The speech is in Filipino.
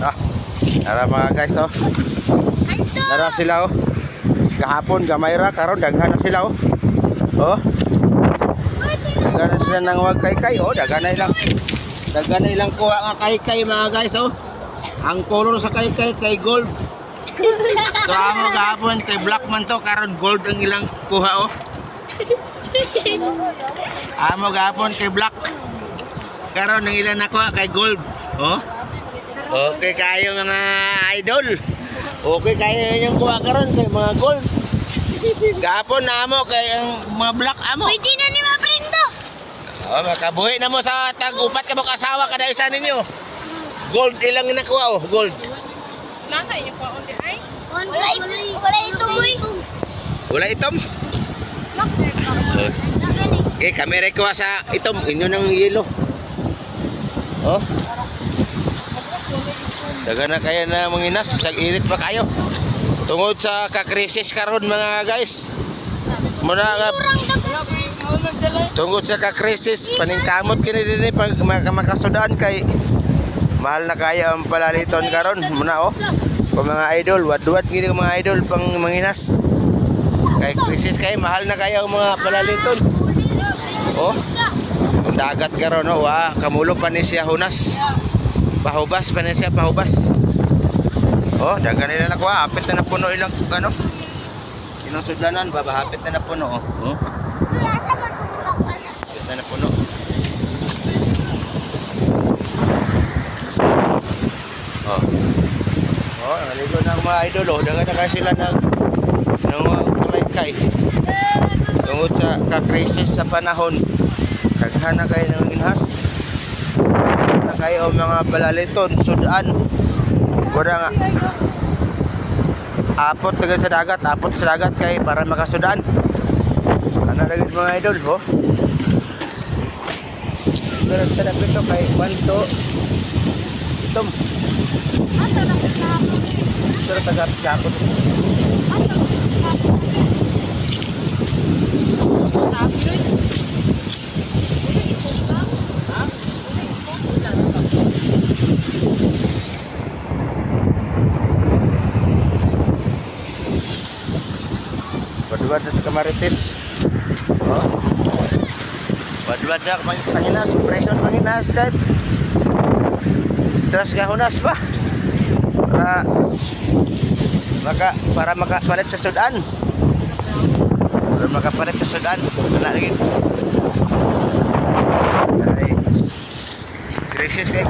Ah, nara mga guys oh. Nara sila oh. Kahapon gamay ra karon daghan na sila oh. Oh. Daghan na sila nang wag kay oh, daghan na ilang. Daghan na ilang kuha nga kay mga guys oh. Ang color sa kay gold. So amo gahapon kay black man to karon gold ang ilang kuha oh. Amo gahapon kay black. Karon ang ilang nakuha kay gold. Oh. Okay kayo mga idol. Okay kayo yung kuha karon kay mga gold. Gahapon na amo kay ang mga black amo. Pwede na ni maprinto. Oh, makabuhi na mo sa tag-upat ka mo kasawa kada isa ninyo. Gold ilang nakuha oh, gold. Nasa iyo pa on the ay. Wala ito boy. Wala itom. Okay, kami rin kuha sa itom, inyo ng yelo. Oh. Daga na kaya na manginas, bisag init pa kayo. Tungod sa kakrisis karon mga guys. Muna nga tungod sa kakrisis, paningkamot kini dinhi pag makasudaan kay mahal na kaya ang palaliton karon. Muna oh. Kung mga idol, wad-wad gini mga idol pang manginas. Kay krisis kay mahal na kaya ang mga palaliton. Oh. Kung dagat karon oh, kamulo pa ni siya hunas. Pahubas pa niya siya, pahubas. Oh, dagan nila nakuha. Hapit na puno ilang ano. Inang sudlanan, hapit na puno oh. Oh. Hapit na puno. Oh. Oh, naligo na mga idol oh. Dagan na kasi sila nang kulay-kay. Tungod sa kakrisis sa panahon. Daghan na kayo ng inhas. Na kayo mga palaliton, sudan. Wala nga. Apot taga sa dagat kay para makasudan. Ano lagi mga idol, ho? Pero tada pito kay kwanto. Itom. Pero taga kapot. Badwad na sa Kamaritis. Oh. Badwad na panginas, presyon panginas kahit. Terus gahunas pa. Para makapalit sa sudan. Para makapalit sa sudan. Wala lagi. Ay. Krisis kayo.